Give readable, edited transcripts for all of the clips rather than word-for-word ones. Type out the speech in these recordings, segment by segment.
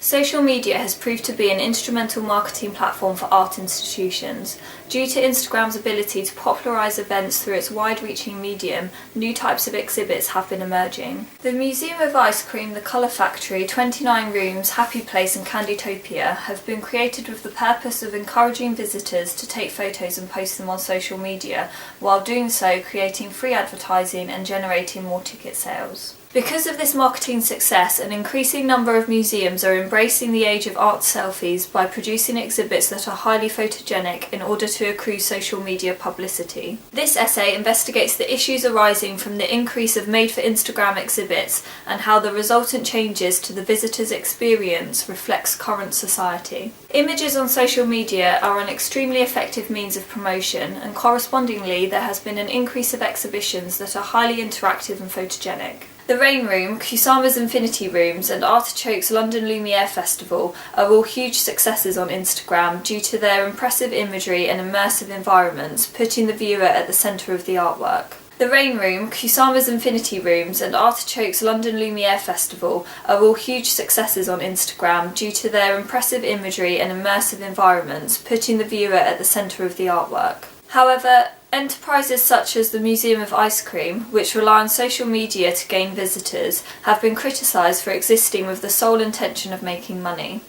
Social media has proved to be an instrumental marketing platform for art institutions. Due to Instagram's ability to popularise events through its wide-reaching medium, new types of exhibits have been emerging. The Museum of Ice Cream, the Colour Factory, 29 Rooms, Happy Place and Candytopia have been created with the purpose of encouraging visitors to take photos and post them on social media, while doing so creating free advertising and generating more ticket sales. Because of this marketing success, an increasing number of museums are embracing the age of art selfies by producing exhibits that are highly photogenic in order to accrue social media publicity. This essay investigates the issues arising from the increase of made-for-Instagram exhibits and how the resultant changes to the visitor's experience reflects current society. Images on social media are an extremely effective means of promotion, and correspondingly there has been an increase of exhibitions that are highly interactive and photogenic. The Rain Room, Kusama's Infinity Rooms and Artichoke's London Lumiere Festival are all huge successes on Instagram due to their impressive imagery and immersive environments, putting the viewer at the centre of the artwork. The Rain Room, Kusama's Infinity Rooms and Artichoke's London Lumiere Festival are all huge successes on Instagram due to their impressive imagery and immersive environments, putting the viewer at the centre of the artwork. However, enterprises such as the Museum of Ice Cream, which rely on social media to gain visitors, have been criticised for existing with the sole intention of making money.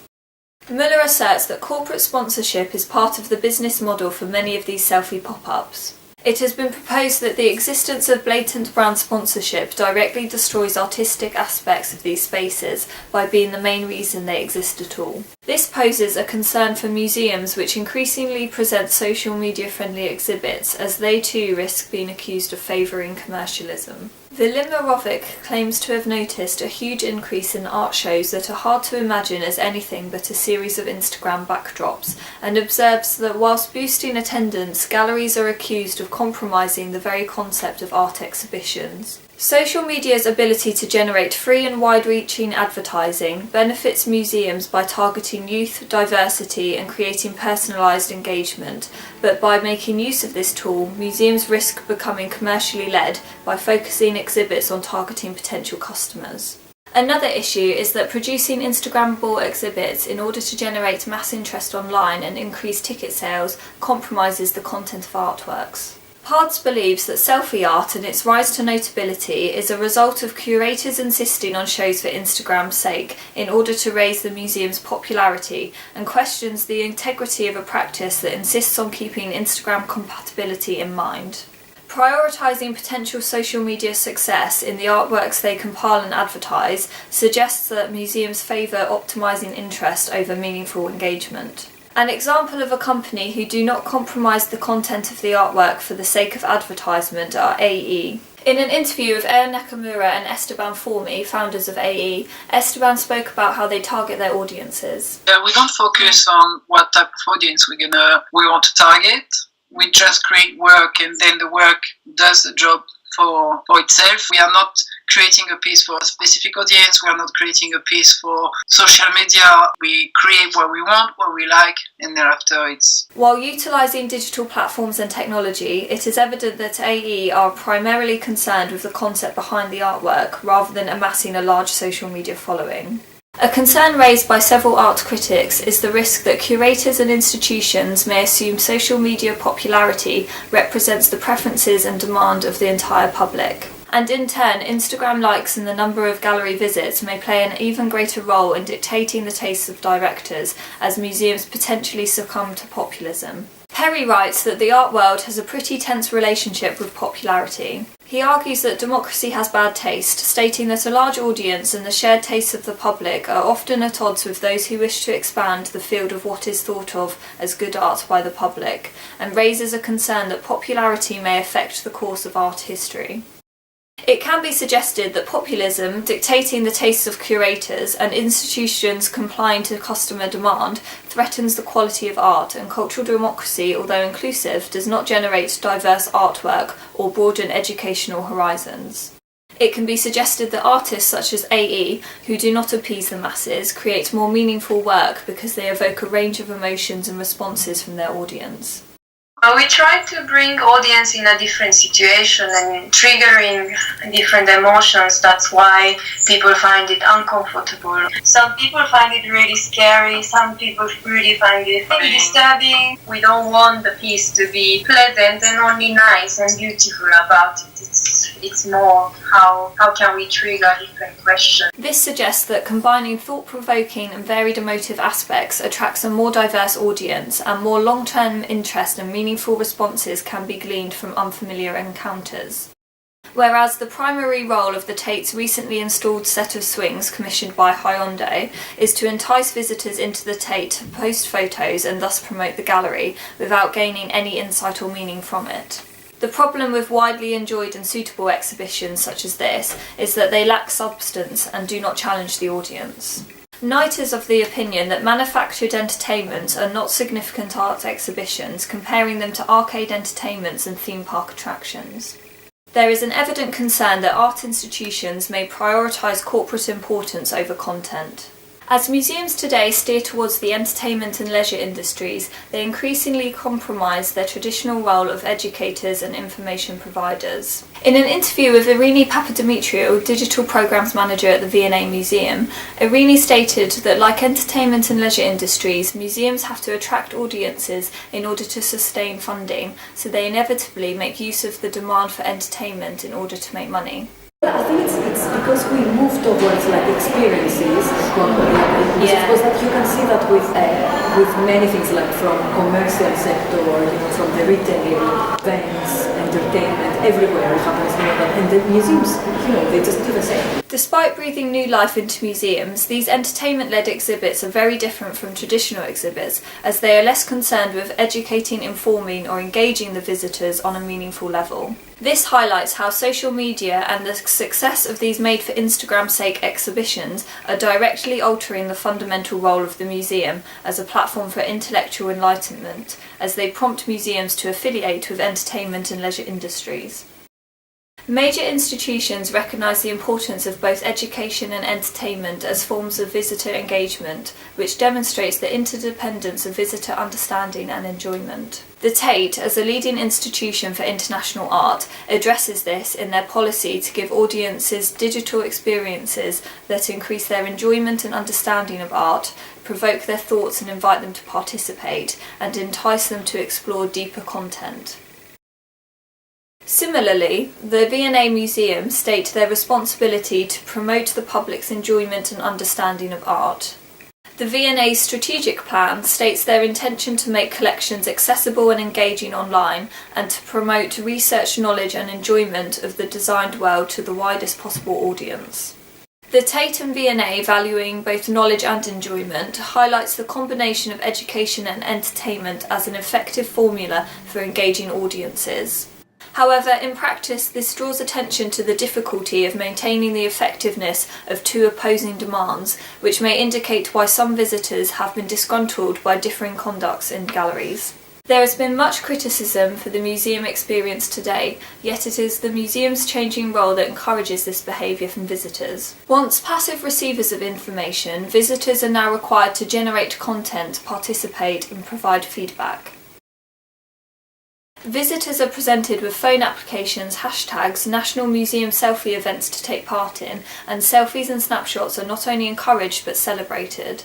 Muller asserts that corporate sponsorship is part of the business model for many of these selfie pop-ups. It has been proposed that the existence of blatant brand sponsorship directly destroys artistic aspects of these spaces by being the main reason they exist at all. This poses a concern for museums which increasingly present social media-friendly exhibits, as they too risk being accused of favouring commercialism. Vilimirovic claims to have noticed a huge increase in art shows that are hard to imagine as anything but a series of Instagram backdrops, and observes that whilst boosting attendance, galleries are accused of compromising the very concept of art exhibitions. Social media's ability to generate free and wide-reaching advertising benefits museums by targeting youth, diversity and creating personalised engagement, but by making use of this tool, museums risk becoming commercially led by focusing exhibits on targeting potential customers. Another issue is that producing Instagrammable exhibits in order to generate mass interest online and increase ticket sales compromises the content of artworks. Pards believes that selfie art and its rise to notability is a result of curators insisting on shows for Instagram's sake in order to raise the museum's popularity, and questions the integrity of a practice that insists on keeping Instagram compatibility in mind. Prioritising potential social media success in the artworks they compile and advertise suggests that museums favour optimising interest over meaningful engagement. An example of a company who do not compromise the content of the artwork for the sake of advertisement are AE. In an interview with Aya Nakamura and Esteban Formi, founders of AE, Esteban spoke about how they target their audiences. We don't focus on what type of audience we want to target. We just create work, and then the work does the job for itself. We are not creating a piece for a specific audience. We are not creating a piece for social media. We create what we want, what we like, and thereafter it's... While utilising digital platforms and technology, it is evident that AE are primarily concerned with the concept behind the artwork rather than amassing a large social media following. A concern raised by several art critics is the risk that curators and institutions may assume social media popularity represents the preferences and demand of the entire public. And in turn, Instagram likes and the number of gallery visits may play an even greater role in dictating the tastes of directors as museums potentially succumb to populism. Perry writes that the art world has a pretty tense relationship with popularity. He argues that democracy has bad taste, stating that a large audience and the shared tastes of the public are often at odds with those who wish to expand the field of what is thought of as good art by the public, and raises a concern that popularity may affect the course of art history. It can be suggested that populism, dictating the tastes of curators, and institutions complying to customer demand, threatens the quality of art, and cultural democracy, although inclusive, does not generate diverse artwork or broaden educational horizons. It can be suggested that artists such as AE, who do not appease the masses, create more meaningful work because they evoke a range of emotions and responses from their audience. We try to bring audience in a different situation and triggering different emotions. That's why people find it uncomfortable. Some people find it really scary. Some people really find it disturbing. We don't want the piece to be pleasant and only nice and beautiful about it. It's more how can we trigger different questions. This suggests that combining thought-provoking and varied emotive aspects attracts a more diverse audience, and more long-term interest and meaningful responses can be gleaned from unfamiliar encounters. Whereas the primary role of the Tate's recently installed set of swings commissioned by Hyundai is to entice visitors into the Tate to post photos and thus promote the gallery without gaining any insight or meaning from it. The problem with widely enjoyed and suitable exhibitions such as this is that they lack substance and do not challenge the audience. Knight is of the opinion that manufactured entertainments are not significant art exhibitions, comparing them to arcade entertainments and theme park attractions. There is an evident concern that art institutions may prioritise corporate importance over content. As museums today steer towards the entertainment and leisure industries, they increasingly compromise their traditional role of educators and information providers. In an interview with Irini Papadimitriou, Digital Programmes Manager at the V&A Museum, Irini stated that like entertainment and leisure industries, museums have to attract audiences in order to sustain funding, so they inevitably make use of the demand for entertainment in order to make money. I think it's because we move towards experiences. Because that you can see that with many things, like from commercial sector, from the retail, events, entertainment, everywhere it happens more than, and the museums, they just do the same. Despite breathing new life into museums, these entertainment-led exhibits are very different from traditional exhibits, as they are less concerned with educating, informing, or engaging the visitors on a meaningful level. This highlights how social media and the success of these made-for-Instagram's sake exhibitions are directly altering the fundamental role of the museum as a platform for intellectual enlightenment, as they prompt museums to affiliate with entertainment and leisure industries. Major institutions recognise the importance of both education and entertainment as forms of visitor engagement, which demonstrates the interdependence of visitor understanding and enjoyment. The Tate, as a leading institution for international art, addresses this in their policy to give audiences digital experiences that increase their enjoyment and understanding of art, provoke their thoughts and invite them to participate, and entice them to explore deeper content. Similarly, the V&A Museum state their responsibility to promote the public's enjoyment and understanding of art. The V&A's strategic plan states their intention to make collections accessible and engaging online, and to promote research, knowledge and enjoyment of the designed world to the widest possible audience. The Tate and V&A, valuing both knowledge and enjoyment, highlights the combination of education and entertainment as an effective formula for engaging audiences. However, in practice, this draws attention to the difficulty of maintaining the effectiveness of two opposing demands, which may indicate why some visitors have been disgruntled by differing conducts in galleries. There has been much criticism for the museum experience today, yet it is the museum's changing role that encourages this behaviour from visitors. Once passive receivers of information, visitors are now required to generate content, participate and provide feedback. Visitors are presented with phone applications, hashtags, national museum selfie events to take part in, and selfies and snapshots are not only encouraged but celebrated.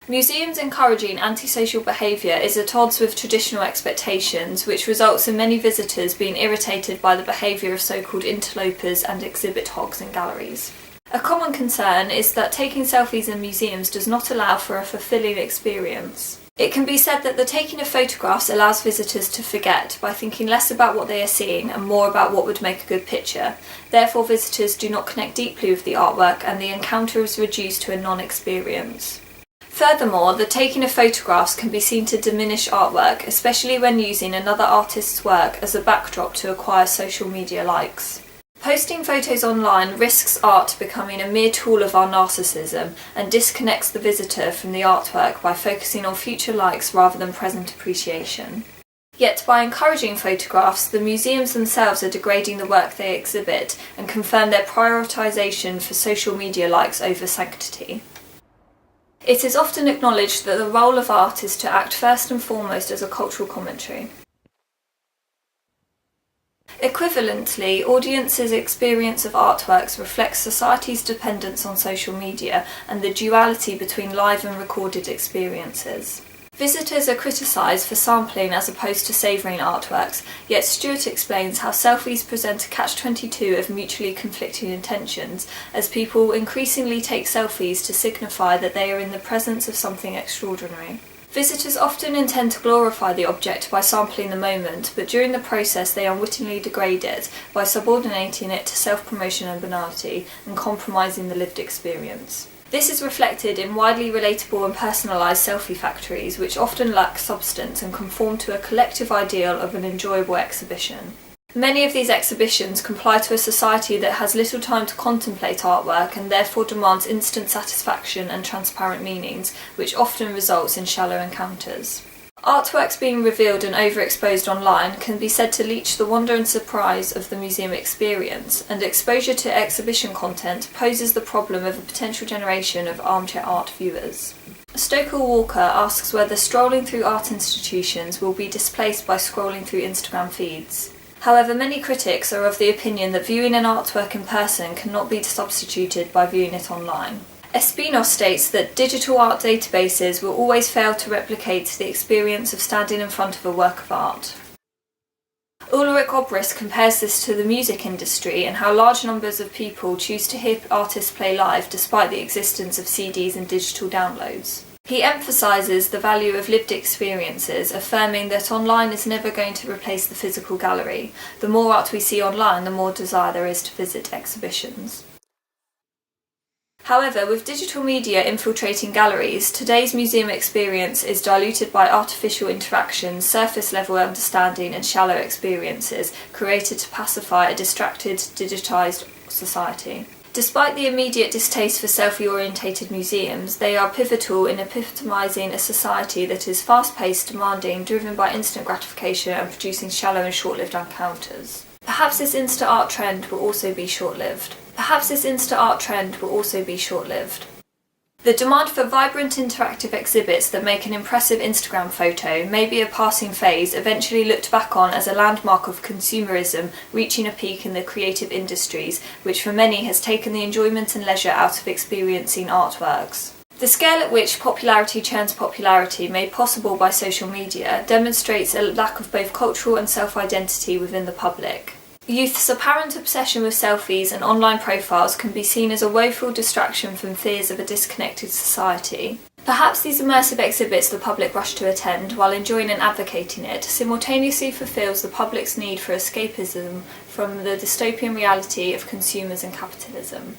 Museums encouraging antisocial behaviour is at odds with traditional expectations, which results in many visitors being irritated by the behaviour of so-called interlopers and exhibit hogs in galleries. A common concern is that taking selfies in museums does not allow for a fulfilling experience. It can be said that the taking of photographs allows visitors to forget by thinking less about what they are seeing and more about what would make a good picture. Therefore, visitors do not connect deeply with the artwork and the encounter is reduced to a non-experience. Furthermore, the taking of photographs can be seen to diminish artwork, especially when using another artist's work as a backdrop to acquire social media likes. Posting photos online risks art becoming a mere tool of our narcissism and disconnects the visitor from the artwork by focusing on future likes rather than present appreciation. Yet by encouraging photographs, the museums themselves are degrading the work they exhibit and confirm their prioritisation for social media likes over sanctity. It is often acknowledged that the role of art is to act first and foremost as a cultural commentary. Equivalently, audiences' experience of artworks reflects society's dependence on social media and the duality between live and recorded experiences. Visitors are criticised for sampling as opposed to savouring artworks, yet Stewart explains how selfies present a catch-22 of mutually conflicting intentions, as people increasingly take selfies to signify that they are in the presence of something extraordinary. Visitors often intend to glorify the object by sampling the moment, but during the process they unwittingly degrade it by subordinating it to self-promotion and banality, and compromising the lived experience. This is reflected in widely relatable and personalised selfie factories, which often lack substance and conform to a collective ideal of an enjoyable exhibition. Many of these exhibitions comply to a society that has little time to contemplate artwork and therefore demands instant satisfaction and transparent meanings, which often results in shallow encounters. Artworks being revealed and overexposed online can be said to leech the wonder and surprise of the museum experience, and exposure to exhibition content poses the problem of a potential generation of armchair art viewers. Stoker Walker asks whether strolling through art institutions will be displaced by scrolling through Instagram feeds. However, many critics are of the opinion that viewing an artwork in person cannot be substituted by viewing it online. Espinos states that digital art databases will always fail to replicate the experience of standing in front of a work of art. Ulrich Obrist compares this to the music industry and how large numbers of people choose to hear artists play live despite the existence of CDs and digital downloads. He emphasises the value of lived experiences, affirming that online is never going to replace the physical gallery. The more art we see online, the more desire there is to visit exhibitions. However, with digital media infiltrating galleries, today's museum experience is diluted by artificial interactions, surface-level understanding and shallow experiences created to pacify a distracted, digitised society. Despite the immediate distaste for selfie-orientated museums, they are pivotal in epitomising a society that is fast-paced, demanding, driven by instant gratification and producing shallow and short-lived encounters. Perhaps this Insta art trend will also be short-lived. The demand for vibrant interactive exhibits that make an impressive Instagram photo may be a passing phase, eventually looked back on as a landmark of consumerism reaching a peak in the creative industries, which for many has taken the enjoyment and leisure out of experiencing artworks. The scale at which popularity churns popularity, made possible by social media, demonstrates a lack of both cultural and self-identity within the public. Youth's apparent obsession with selfies and online profiles can be seen as a woeful distraction from fears of a disconnected society. Perhaps these immersive exhibits the public rush to attend, while enjoying and advocating it, simultaneously fulfills the public's need for escapism from the dystopian reality of consumers and capitalism.